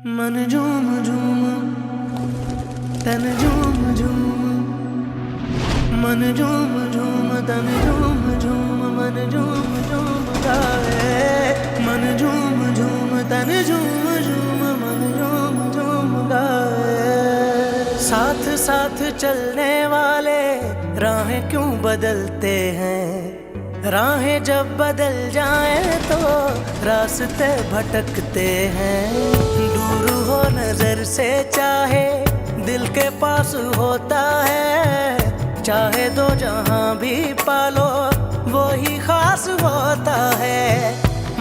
मन झूम झूम तन झूम झूम, मन झूम झूम तन झूम झूम, मन झूम झूम गाए। मन झूम झूम तन झूम झूम, मन झूम झूम गाए। साथ साथ चलने वाले राहें क्यों बदलते हैं, राहें जब बदल जाएं तो रास्ते भटकते हैं। दूर हो नजर से चाहे दिल के पास होता है, चाहे दो जहां भी पालो वो ही खास होता है।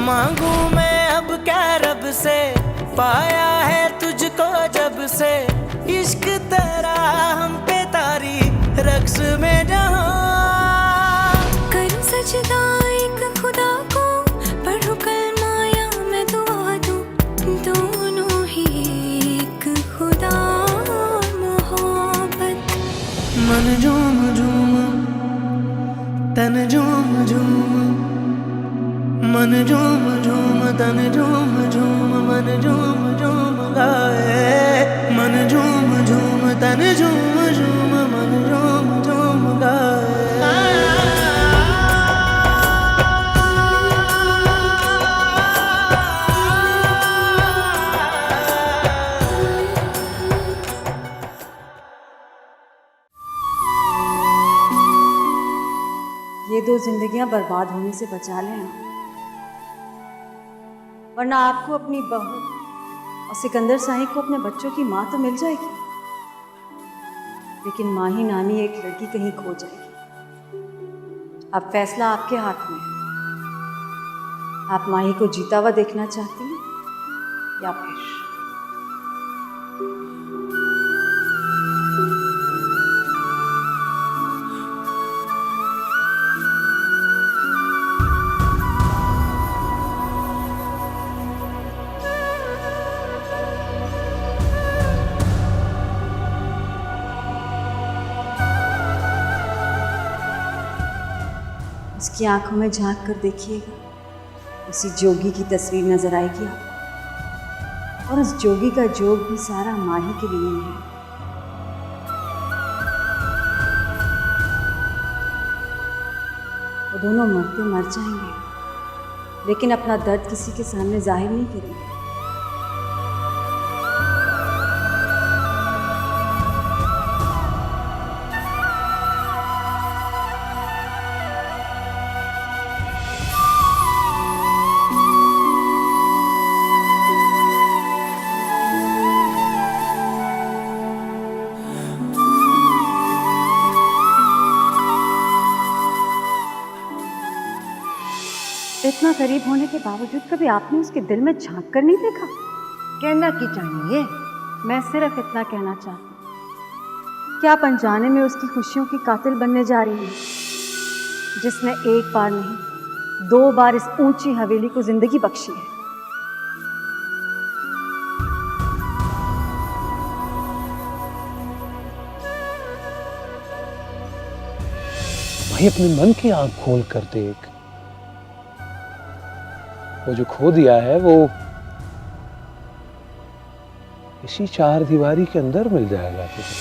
मांगू मैं अब क्या रब से, पाया है तुझको जब से, इश्क तेरा हम पे तारी रक्स में जहां। करूं सजदा एक खुदा को, पढ़ूं कलमा या मैं दुआ दूं, दोनों ही एक खुदा और मोहब्बत। मन झूम झूम तन झूम झूम, मन झूम झूम तन झूम झूम, मन झूम झूम गाए। मन झूम झूम तन झूम झूम, मन झूम झूम गाए। ये दो जिंदगियां बर्बाद होने से बचा लें आप, वरना आपको अपनी बहू और सिकंदर साहिब को अपने बच्चों की माँ तो मिल जाएगी, लेकिन माही नामी एक लड़की कहीं खो जाएगी। अब फैसला आपके हाथ में है। आप माही को जीता हुआ देखना चाहती हैं या फिर उसकी आंखों में झांक कर देखिएगा, उसी जोगी की तस्वीर नजर आएगी आपको, और उस जोगी का जोग भी सारा माही के लिए ही है। वो दोनों मरते मर जाएंगे, लेकिन अपना दर्द किसी के सामने जाहिर नहीं करेंगे। इतना करीब होने के बावजूद कभी आपने उसके दिल में झांक कर नहीं देखा? कहना की चाहिए, मैं सिर्फ इतना कहना चाहती हूँ कि आप अनजाने में उसकी खुशियों की कातिल बनने जा रही हैं, जिसने एक बार नहीं 2 बार इस ऊंची हवेली को जिंदगी बख्शी है। भाई अपने मन की आंख खोल कर देख, वो जो खो दिया है वो इसी 4 दीवारी के अंदर मिल जाएगा तुझे।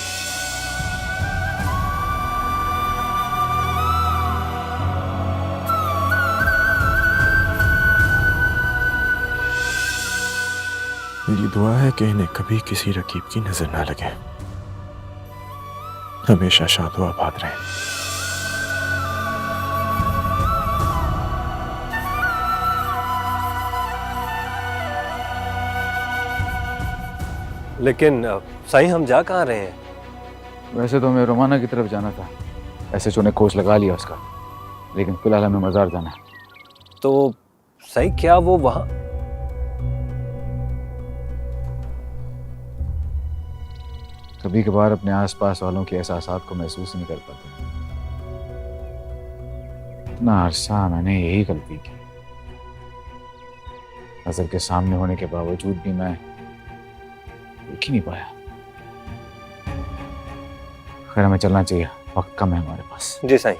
मेरी दुआ है कि इन्हें कभी किसी रकीब की नजर ना लगे, हमेशा शाद व आबाद रहे। लेकिन साईं हम जा कहाँ रहे हैं? वैसे तो हमें रोमाना की तरफ जाना था, ऐसे चुने कोच लगा लिया उसका, लेकिन फिलहाल हमें मज़ार जाना है। तो साईं क्या वो वहां? कभी कभार अपने आसपास वालों के एहसासात को महसूस नहीं कर पाते। इतना अरसा मैंने यही गलती की, नजर के सामने होने के बावजूद भी मैं देख ही नहीं पाया। खैर हमें चलना चाहिए, वक्त कम है हमारे पास। जी साईं।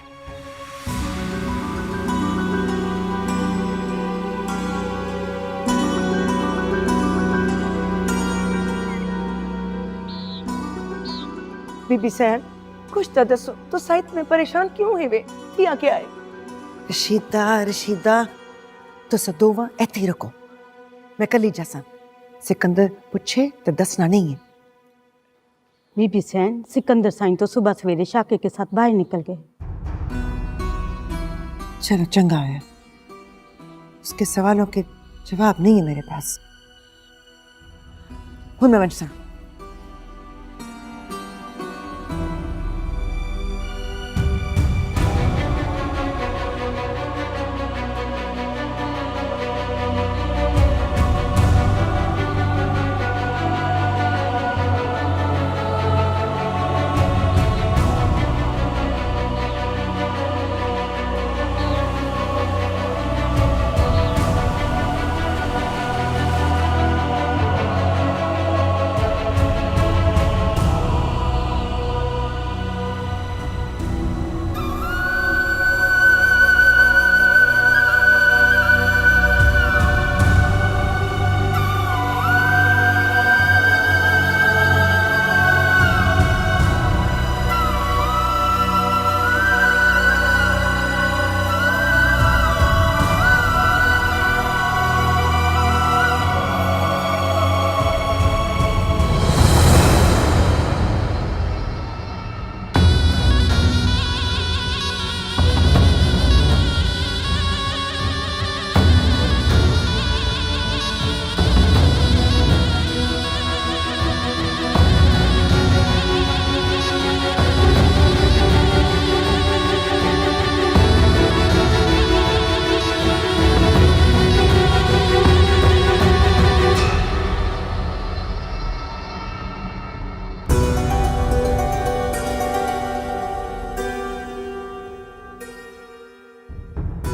बीबी सैन कुछ तो दसो तो साइड में परेशान क्यों है वे किया क्या है? रशीदा तुस दोवां इत्थे ही रखो, मैं कल ही जासा। सिकंदर पूछे तो दसना नहीं है। बीबी सैन, सिकंदर साईं तो सुबह सवेरे शाके के साथ बाहर निकल गए। चलो चंगा है, उसके सवालों के जवाब नहीं है मेरे पास। हूं मैं वंशा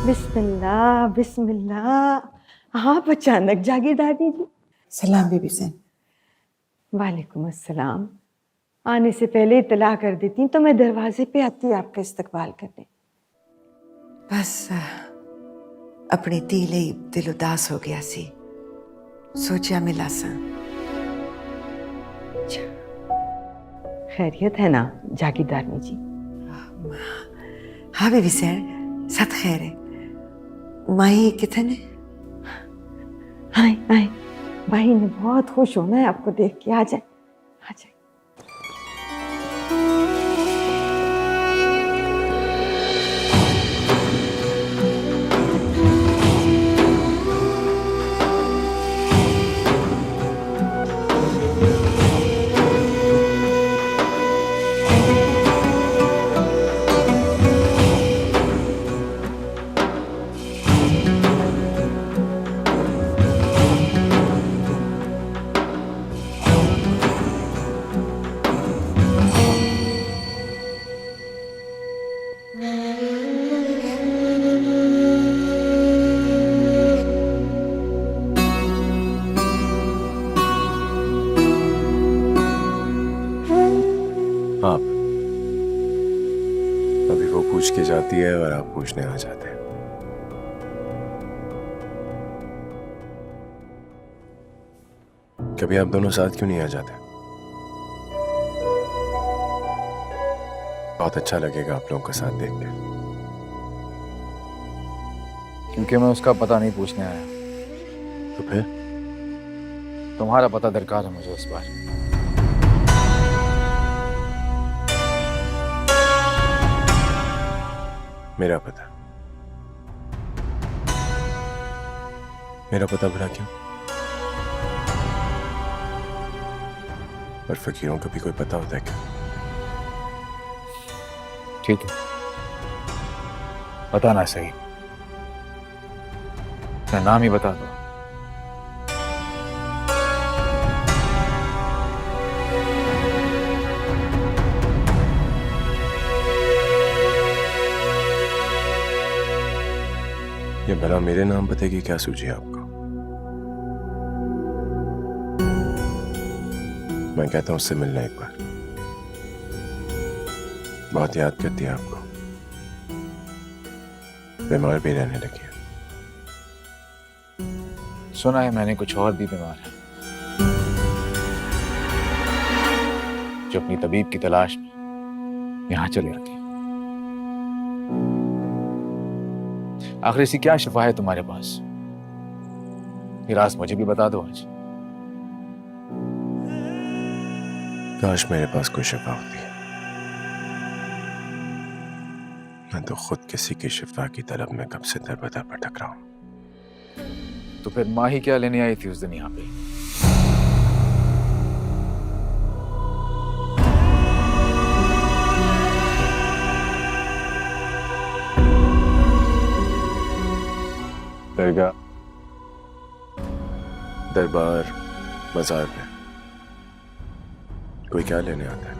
बिस्मिल्लाह बिस्मिल्लाह। आप अचानक जागी दादी जी? सलाम बीबी सैन। वालेकुम अस्सलाम। आने से पहले इतला कर देती तो मैं दरवाजे पे आती आपका इस्तकबाल करने। बस अपनी धी लई दिल उदास हो गया सी, सोचा मिला सा। खैरियत है ना जागीरदारनी जी? हाँ बीबी सैन, सब खैर है। माही कितने? आए आए, भाई ने बहुत खुश होना है आपको देख के। आ जाए आ जाए। आप अभी वो पूछ के जाती है और आप पूछने आ जाते हैं। कभी आप दोनों साथ क्यों नहीं आ जाते? बहुत अच्छा लगेगा आप लोगों का साथ देख के। क्योंकि मैं उसका पता नहीं पूछने आया। तो फिर? तुम्हारा पता दरकार है मुझे इस बार। मेरा पता? मेरा पता भला क्यों? पर फकीरों को भी कोई पता होता है क्या? ठीक है, पता ना सही, अपना नाम ही बता दो। ये भला मेरे नाम पते की क्या सूझी आपको? मैं कहता हूं उससे मिलना एक बार। बहुत याद करती है आपको, बीमार भी रहने लगी है। सुना है मैंने कुछ और भी बीमार है जो अपनी तबीब की तलाश में यहाँ चले आती। आखिर ऐसी क्या शिफा है तुम्हारे पास? ये राज मुझे भी बता दो आज। काश मेरे पास कोई शिफा होती है। मैं तो खुद किसी की शिफा की तलब में कब से दरबदर भटक रहा हूं। तो फिर माँ ही क्या लेने आई थी उस दिन यहाँ पे? दरगाह, दरबार, मजार में कोई क्या लेने आता है?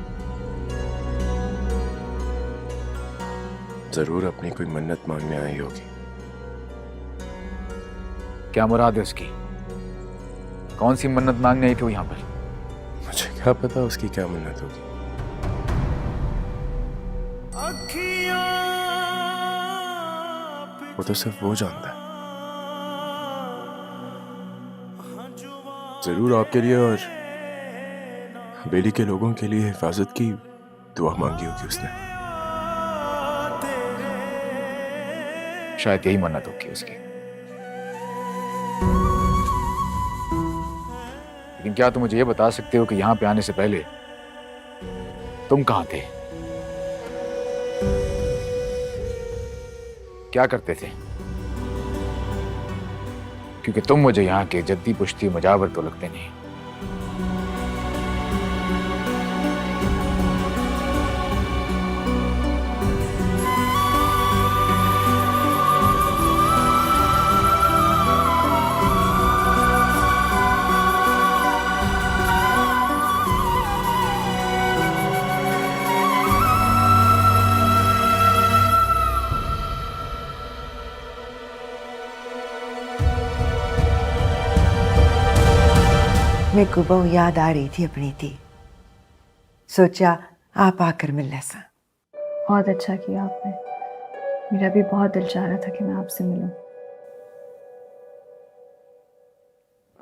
जरूर अपनी कोई मन्नत मांगने आई होगी। क्या मुराद है उसकी? कौन सी मन्नत मांगने आई थी वो यहाँ पर? मुझे क्या पता उसकी क्या मन्नत होगी। वो तो सिर्फ वो जानता है। जरूर आपके लिए और बेली के लोगों के लिए हिफाजत की दुआ मांगी होगी उसने। शायद यही मन्नत होगी उसकी। लेकिन क्या तुम मुझे ये बता सकते हो कि यहाँ पे आने से पहले तुम कहाँ थे? क्या करते थे? क्योंकि तुम मुझे यहाँ के जद्दी पुश्ती मुजावर तो लगते नहीं। मेरे को बहु याद आ रही थी अपनी थी, सोचा आप आकर मिल ऐसा। बहुत अच्छा किया आपने। मेरा भी बहुत दिल चाह रहा था कि मैं आपसे मिलूं।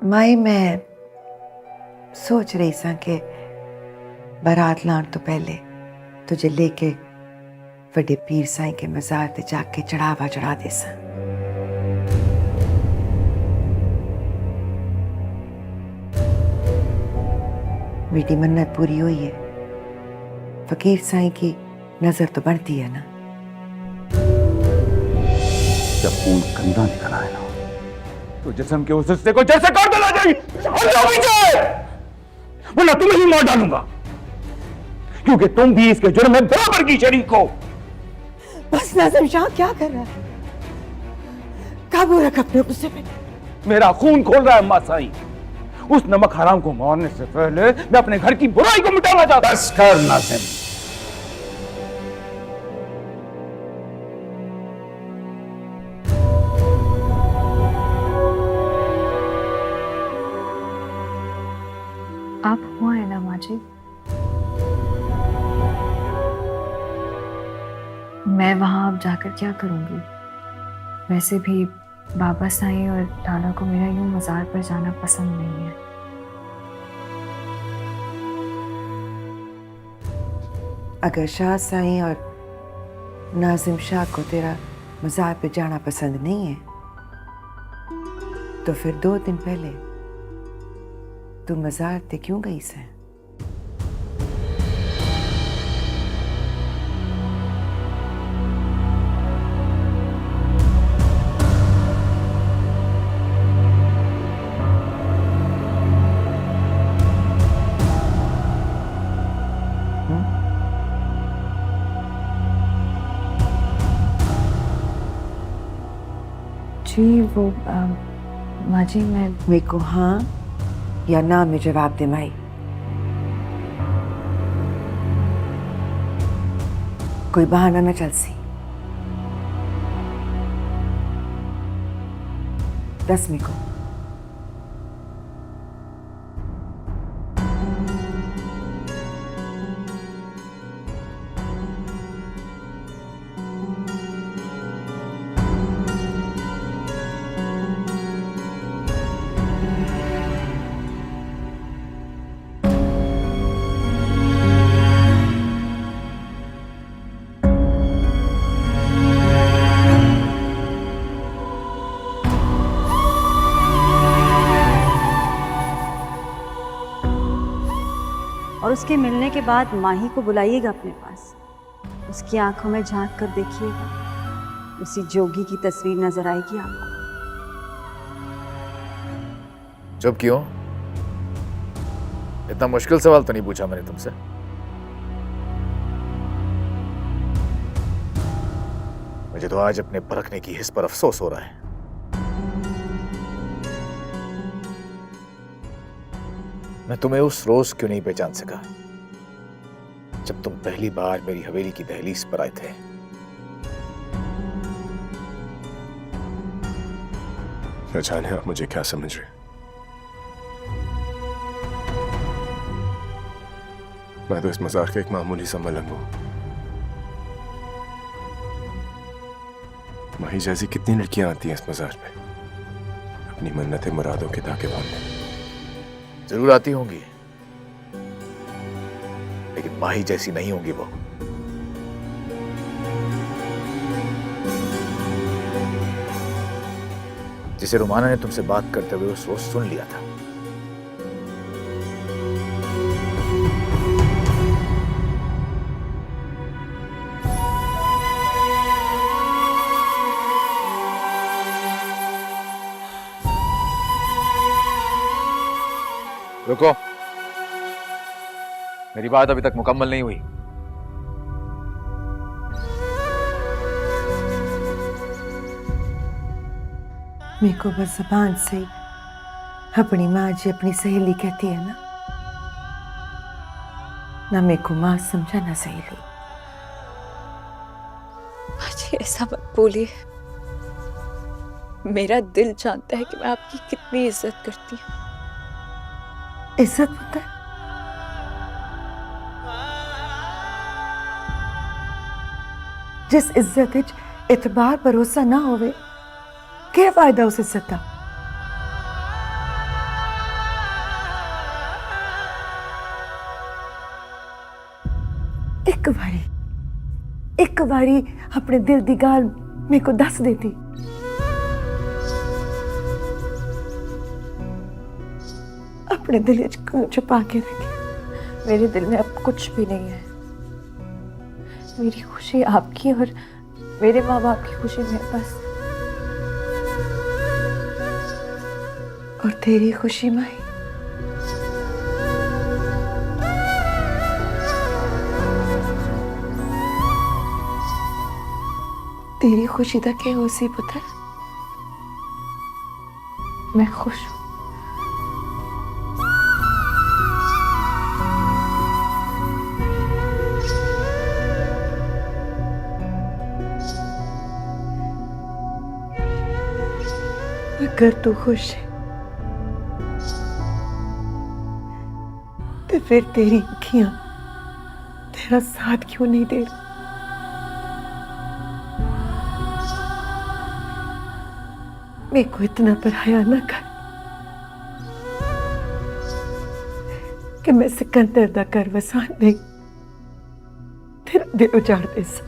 माई मैं सोच रही सा कि बारात लाने तो पहले तुझे लेके बड़े पीर साईं के मजार ते जाके चढ़ावा चढ़ा दे सा। बेटी मन्नत पूरी हुई है। फकीर साईं की नजर तो बढ़ती है ना। जब खून गंदा निकल आए ना तो जिस्म के उस हिस्से को जैसे काट देना चाहिए, वरना तुम्हें ही मार डालूंगा, क्योंकि तुम भी इसके जुर्म में बराबर की शरीक हो। बस नाज़िम शाह क्या कर रहा है? काबू रख अपने गुस्से पे। मेरा खून खोल रहा है अम्मा साईं। उस नमक हराम को मारने से पहले मैं अपने घर की बुराई को मिटाना चाहता हूं। बस कर नाज़िम। आप हुआ है ना माजी? मैं वहां अब जाकर क्या करूंगी? वैसे भी बाबा साईं और लाला को मेरा यूं मजार पर जाना पसंद नहीं है। अगर शाह साईं और नाज़िम शाह को तेरा मजार पे जाना पसंद नहीं है तो फिर 2 दिन पहले तू मजार ते क्यों गई से? जी वो माजी मैं मेरे को हाँ या ना में जवाब दे माई। कोई बहाना ना चल सी। 10 में को और उसके मिलने के बाद माही को बुलाइएगा अपने पास। उसकी आंखों में झांक कर देखिएगा, उसी जोगी की तस्वीर नजर आएगी आपको। चुप क्यों? इतना मुश्किल सवाल तो नहीं पूछा मैंने तुमसे। मुझे तो आज अपने परखने की हिस्स पर अफसोस हो रहा है। मैं तुम्हें उस रोज क्यों नहीं पहचान सका जब तुम पहली बार मेरी हवेली की दहलीज पर आए थे। न जाने आप मुझे क्या समझ रहे। मैं तो इस मजार का एक मामूली सा मलंग हूं। माही जैसी कितनी लड़कियां आती हैं इस मजार पे अपनी मन्नतें मुरादों के धागे बांधने। जरूर आती होंगी, लेकिन माही जैसी नहीं होंगी वो। जिसे रुमाना ने तुमसे बात करते हुए उस रोज सुन लिया था। रुको, मेरी बात अभी तक मुकम्मल नहीं हुई। मेरे को बस जबान से अपनी माँ जी अपनी सहेली कहती है ना मेरे को माँ समझा ना सहेली। मुझे ऐसा मत बोलिए। मेरा दिल जानता है कि मैं आपकी कितनी इज्जत करती हूँ। इज्जत होता है? जिस इज्जत विच इतबार भरोसा ना होवे, क्या फायदा उस इज्जत का? एक बारी अपने दिल दी गाल मेरे को दस देती। अपने दिल को छुपा के रखे। मेरे दिल में अब कुछ भी नहीं है। मेरी खुशी आपकी और मेरे माँ बाप की खुशी में बस। और तेरी खुशी माही? तेरी खुशी का क्या हो सी पुत्र? मैं खुश हूँ। अगर तू खुश है तो फिर तेरी अखियां तेरा साथ क्यों नहीं दे रही? मेरे को इतना पराया ना कर कि मैं सिकंदर दा घर वसान नहीं तेरा दिल उजाड़ दे सा।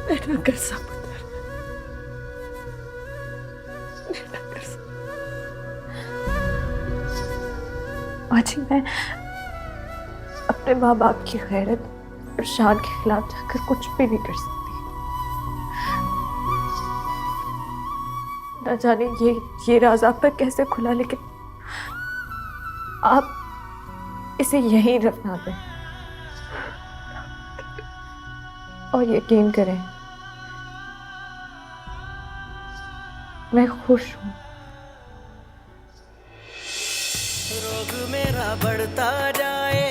मैं ना कर सा पुत्र, मैं ना कर सा। आज मैं अपने माँ बाप की गैरत और शान के खिलाफ जाकर कुछ भी नहीं कर सकती। ना जाने ये राज आप पर कैसे खुला, लेकिन आप इसे यहीं रखना दें और यकीन करें मैं खुश हूँ। रोग मेरा बढ़ता जाए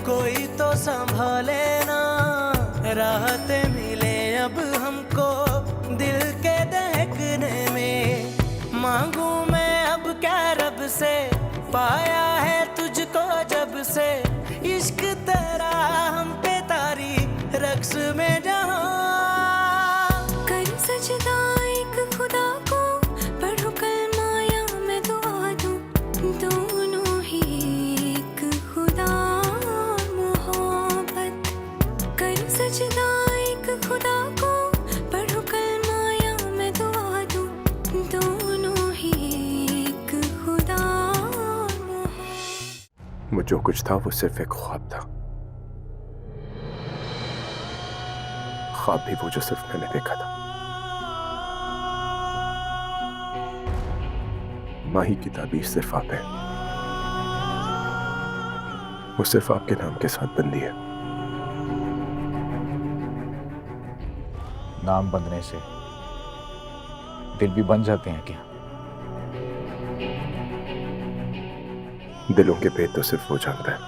कोई तो संभाले ना, राहत मिले अब हमको दिल के दहकने में। मांगू मैं अब क्या रब से, पाया है तुझको जब से, इश्क तेरा हम पे तारी रक्स में जहाँ। कर सजदा एक खुदा को, पढ़ो कलमा या मैं दुआ दूं, दोनों ही एक खुदा मोहब्बत। कर सजदा एक खुदा को, पढ़ो कलमा या मैं दुआ दूं, दोनों ही एक जो कुछ था वो सिर्फ एक ख्वाब था। ख्वाब भी वो जो सिर्फ मैंने देखा था। माही की ताबीर सिर्फ आप है, वो सिर्फ आपके नाम के साथ बंदी है। नाम बंधने से दिल भी बन जाते हैं क्या? दिलों के भेद तो सिर्फ वो जानता है।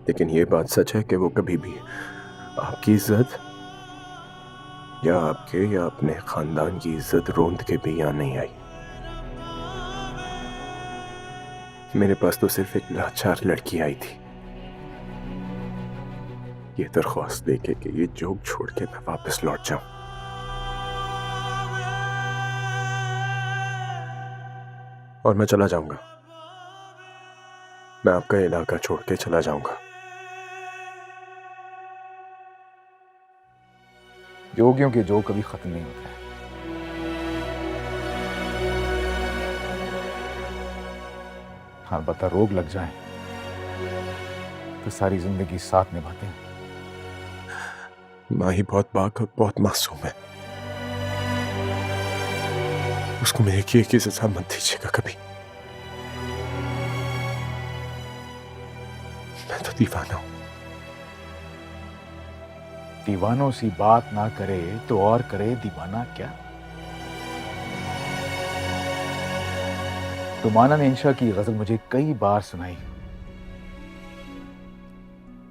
लेकिन ये बात सच है कि वो कभी भी आपकी इज्जत या आपके या अपने खानदान की इज्जत रोंद के भी यहां नहीं आई। मेरे पास तो सिर्फ एक लाचार लड़की आई थी, ये दरख्वास्त देके कि ये जोग छोड़ के मैं वापस लौट जाऊं। और मैं चला जाऊंगा, मैं आपका इलाका छोड़ के चला जाऊंगा। जोगियों के जो कभी खत्म नहीं होता है। हाँ, बता रोग लग जाए तो सारी जिंदगी साथ निभाते हैं। माही बहुत पाक और बहुत मासूम है, उसको मेरे किए की सजा मत दीजिएगा कभी। मैं तो दीवाना हूं। दीवानों सी बात ना करे तो और करे दीवाना क्या? रुमाना ने इंशा की गजल मुझे कई बार सुनाई,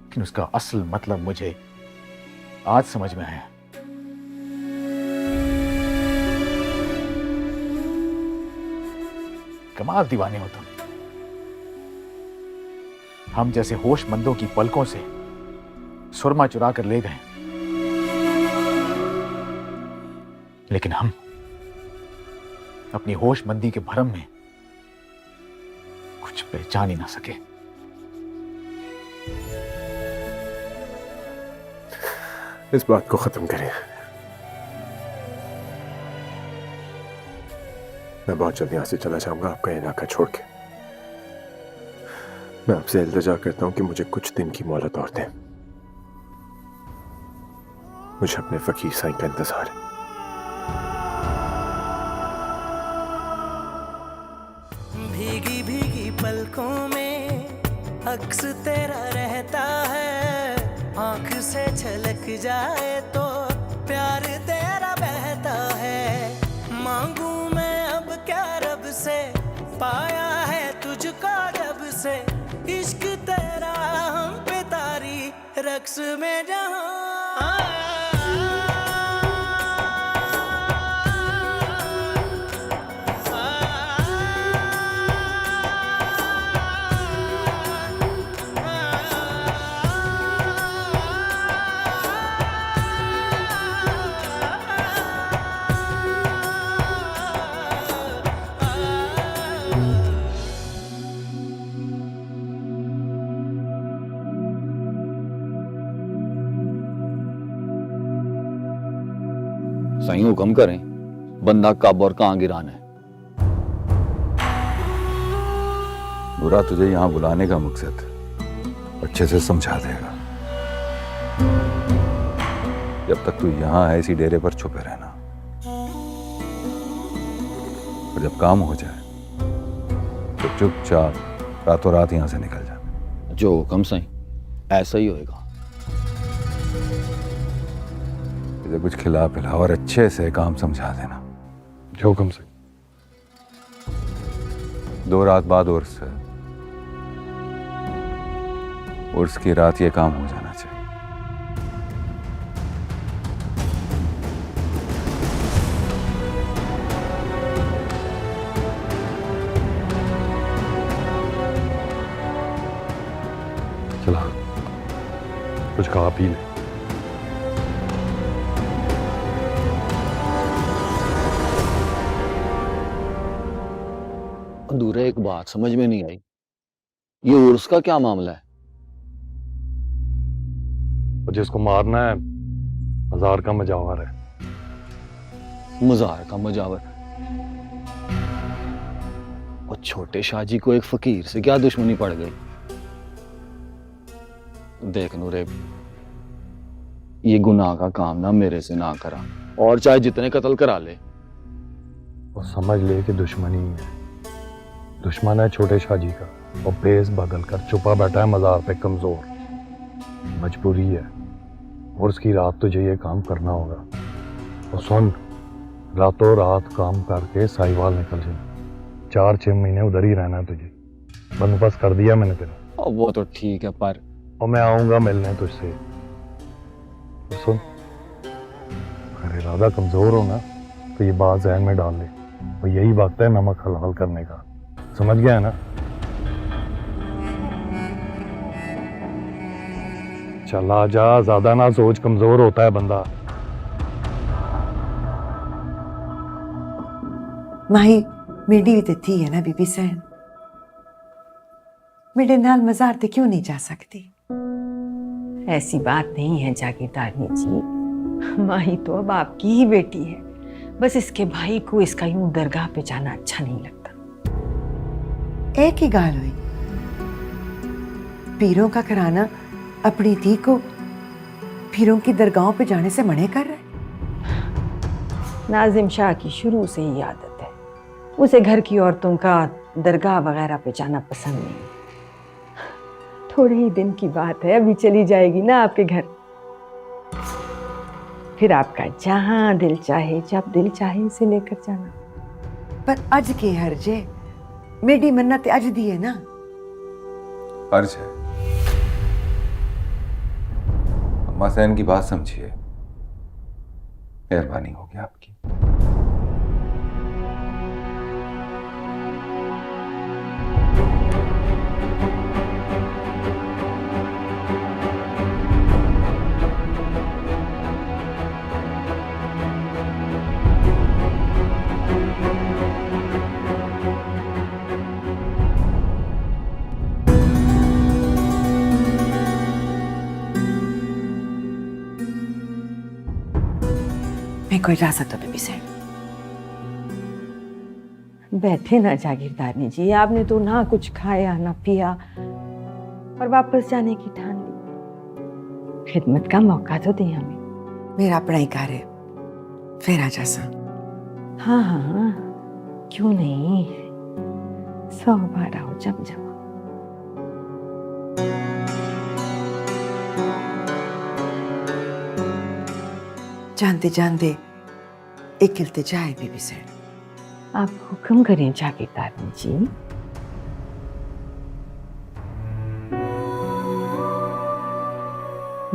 लेकिन उसका असल मतलब मुझे आज समझ में आया। कमाल दीवाने हो तुम। हम जैसे होशमंदों की पलकों से सुरमा चुरा कर ले गए, लेकिन हम अपनी होशमंदी के भरम में कुछ पहचान ही ना सके। इस बात को खत्म करें। मैं बहुत जल्द यहां से चला जाऊंगा आपका इलाका छोड़ के। मैं आपसे इल्तिजा करता हूं कि मुझे कुछ दिन की मोहलत और दें। मुझे अपने फकीर साईं का इंतजार है। भीगी भीगी पलकों में अक्स तेरा रहता है, आंख से छलक जाए तो प्यार तेरा बहता है। मांगू मैं अब क्या रब से, पाया है तुझको जब से, इश्क तेरा हम पे तारी रक्स में जहां। साईं हुक्म करें, बंदा कब और कहां गिराना है? बुरा तुझे यहां बुलाने का मकसद अच्छे से समझा देगा। जब तक तू यहां है इसी डेरे पर छुपे रहना, और जब काम हो जाए तो चुपचाप रातों रात यहां से निकल जा। जो हुक्म साईं, ऐसा ही होएगा। इसे कुछ खिला पिला और अच्छे से काम समझा देना। जो हुक्म से। 2 रात बाद उर्स है, उर्स की रात ये काम हो जाना चाहिए। चला कुछ खा पी ले। अधूरा एक बात समझ में नहीं आई, ये उर्स का क्या मामला है? और जिसको मारना है मजार का मजावर है। मजार का मजावर? वो छोटे शाहजी को एक फकीर से क्या दुश्मनी पड़ गई? देख नूरे, ये गुनाह का काम ना मेरे से ना करा, और चाहे जितने कत्ल करा ले। वो समझ ले कि दुश्मनी है, दुश्मन है छोटे शाहजी का। वो बेस बदल कर छुपा बैठा है मजार पे कमजोर, मजबूरी है और उसकी रात तुझे ये काम करना होगा। और सुन, रातों रात काम करके साहिवाल निकल जाए, 4-6 महीने उधर ही रहना है तुझे, बंदोबस्त कर दिया मैंने तेरा। वो तो ठीक है, पर और मैं आऊंगा मिलने तुझसे। तो सुन, अगर इरादा कमजोर हो ना तो ये बात जहन में डाल ले, और यही वक्त है नमक हलाल करने का, समझ गया है ना? चला जा, ज्यादा ना सोच, कमजोर होता है बंदा। माही मेरी भी तो थी है ना बीबी सैन, मेरे नाल मजार ते क्यों नहीं जा सकती? ऐसी बात नहीं है जागीरदारनी जी, माही तो अब आपकी ही बेटी है। बस इसके भाई को इसका यूं दरगाह पे जाना अच्छा नहीं लगता। एक ही गाल हुई, पीरों का कराना अपनी धी को पीरों की दरगाहों पे जाने से मने कर रहे। नाजिम शाह की शुरू से ही आदत है, उसे घर की औरतों का दरगाह वगैरह पे जाना पसंद नहीं। थोड़े ही दिन की बात है, अभी चली जाएगी ना आपके घर, फिर आपका जहां दिल चाहे जब दिल चाहे इसे लेकर जाना। पर अज के हर्जे, मेरी मन्नत अज दी है ना। फर्ज है, अम्मा सैन की बात समझिए, मेहरबानी होगी आपकी। मैं कोई इजाजत तो बीबी सैन। बैठे ना जागीरदारनी जी, आपने तो ना कुछ खाया ना पिया और वापस जाने की ठान ली। खिदमत का मौका तो दें हमें। मेरा अपना ही कार्य, फिर आ जा सा। हाँ हाँ, क्यों नहीं, 100 बार आओ जब जब। जानते जानते एक इल्तिजा है बीबी सैन। आप हुक्म करें जागीरदारनी जी।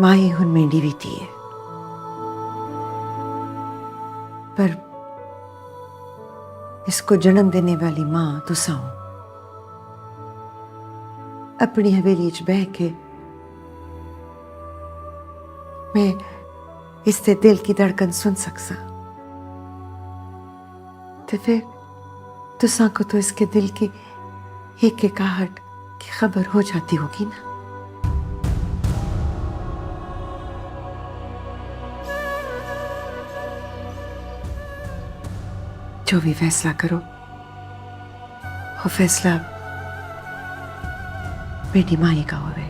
माही हुन मेंढी भी थी है, पर इसको जन्म देने वाली मां तुसा हो। अपनी हवेली च बह के मैं इससे दिल की धड़कन सुन सकसा, तो फिर तुसा को तो इसके दिल की एक आहट की खबर हो जाती होगी ना। जो भी फैसला करो, वो फैसला बेटी माई का होवे।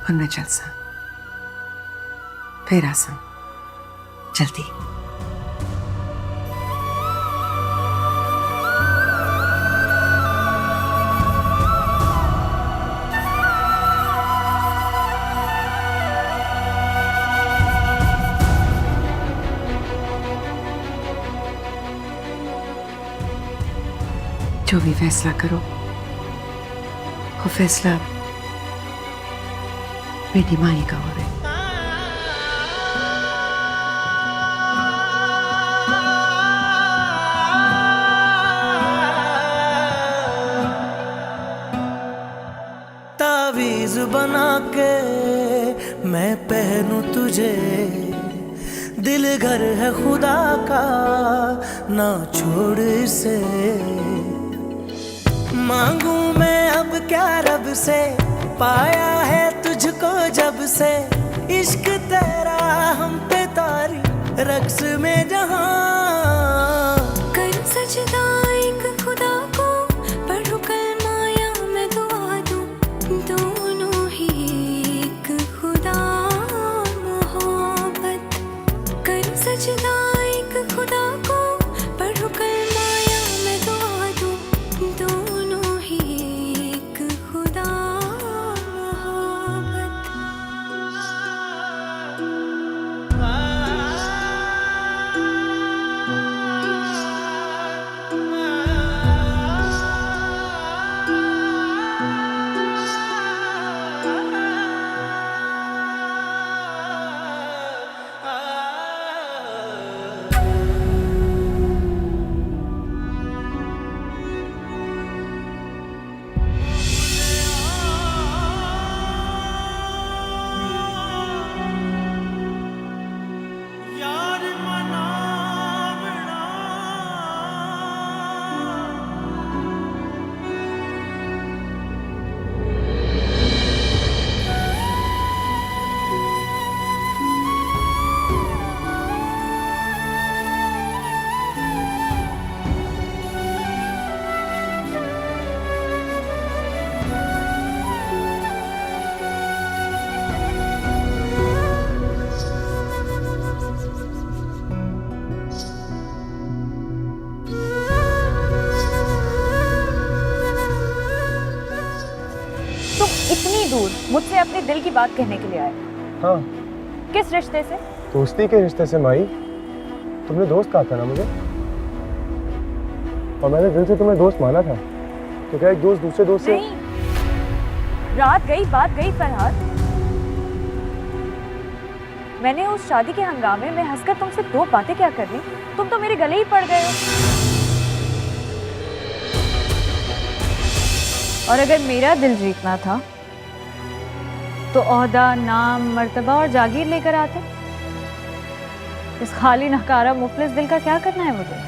और मैं चल सा, फिर आसा जल्दी। जो भी फैसला करो, वो फैसला बेटी माई का हो रहा है। तावीज बना के मैं पहनूं तुझे, दिल घर है खुदा का ना छोड़ इसे। मांगू मैं अब क्या रब से, पाया है तुझको जब से, इश्क तेरा हम पे तारी रक्स में जहां। कर सजदा एक खुदा को, पढ़ू कलमा या मैं दुआ दूं, दोनों ही एक खुदा मोहब्बत। कर सजदा एक खुदा को, पढ़ू कलमा या मैं दुआ दूं, दोनों ही एक खुदा मोहब्बत। इतनी दूर मुझसे अपने दिल की बात कहने के लिए आए? हाँ। किस रिश्ते से? दोस्ती के रिश्ते से माई। तुमने दोस्त कहा था ना मुझे, और मैंने दिल से तुम्हें दोस्त माना था। तो क्या एक दोस्त दूसरे दोस्त से? नहीं, रात गई बात गई फरहाद। मैंने उस शादी के हंगामे में हंसकर तुमसे दो बातें क्या कर ली, तुम तो मेरे गले ही पड़ गए हो। और अगर मेरा दिल जीतना था तो ओहदा, नाम, मर्तबा और जागीर लेकर आते। इस खाली नकारा मुफलिस दिल का क्या करना है मुझे?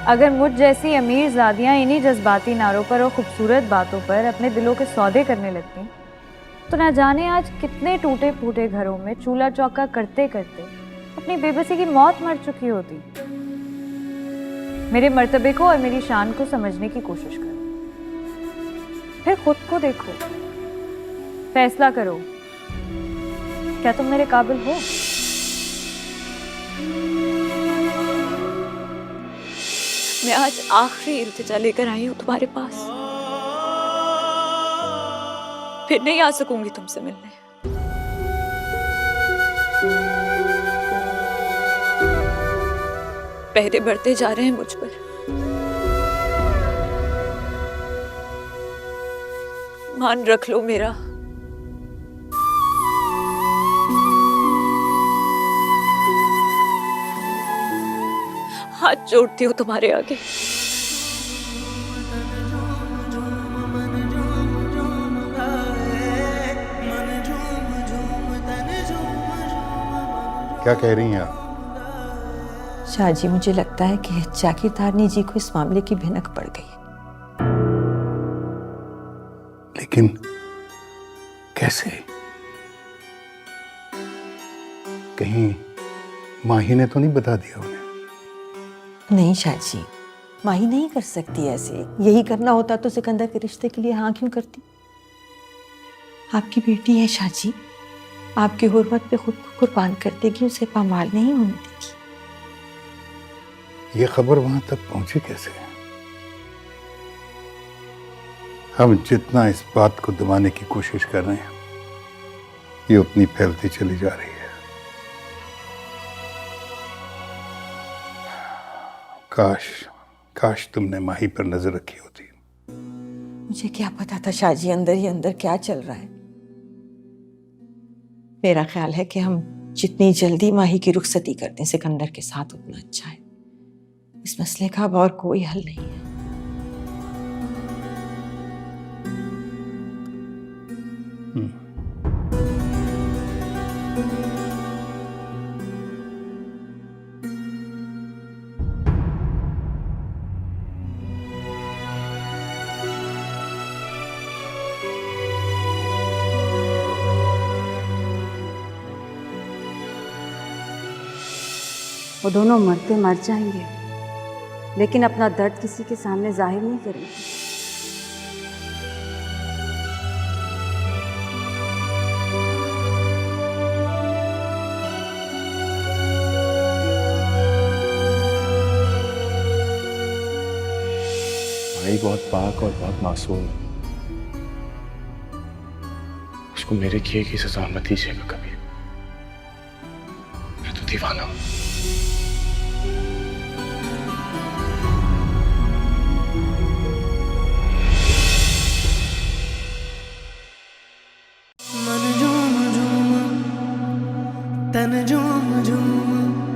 अगर मुझ जैसी अमीर ज़ादियाँ इन्हीं जज्बाती नारों पर और खूबसूरत बातों पर अपने दिलों के सौदे करने लगती, तो ना जाने आज कितने टूटे फूटे घरों में चूल्हा चौका करते करते अपनी बेबसी की मौत मर चुकी होती। मेरे मर्तबे को और मेरी शान को समझने की कोशिश करो, फिर खुद को देखो, फैसला करो, क्या तुम मेरे काबिल हो? मैं आज आखिरी इल्तिजा लेकर आई हूं तुम्हारे पास, फिर नहीं आ सकूंगी तुमसे मिलने। पहरे बढ़ते जा रहे हैं मुझ पर। मान रख लो मेरा। हाथ जोड़ती हूँ तुम्हारे आगे। क्या कह रही हैं आप? शाहजी, मुझे लगता है कि जाकिर तारनी जी को इस मामले की भनक पड़ गई। लेकिन कैसे? कहीं माही ने तो नहीं बता दिया उन्हें? नहीं शाहजी, माही नहीं कर सकती ऐसे। यही करना होता तो सिकंदर के रिश्ते के लिए हाँ क्यों करती? आपकी बेटी है शाहजी, आपकी हुर्मत पे खुद को कुर्बान कर देगी, उसे पामाल नहीं होने देगी। ये खबर वहां तक पहुंची कैसे? हम जितना इस बात को दबाने की कोशिश कर रहे हैं, ये उतनी फैलती चली जा रही है। काश तुमने माही पर नजर रखी होती। मुझे क्या पता था शाहजी अंदर ही अंदर क्या चल रहा है। मेरा ख्याल है कि हम जितनी जल्दी माही की रुखसती करते हैं सिकंदर के साथ उतना अच्छा है। इस मसले का अब और कोई हल नहीं है। वो दोनों मरते मर जाएंगे, लेकिन अपना दर्द किसी के सामने जाहिर नहीं करेंगे। भाई बहुत पाक और बहुत मासूम है, उसको मेरे किए की सजा मत दीजिएगा कभी। मैं तो दीवाना हूं। मन झूम झूम तन झूम झूम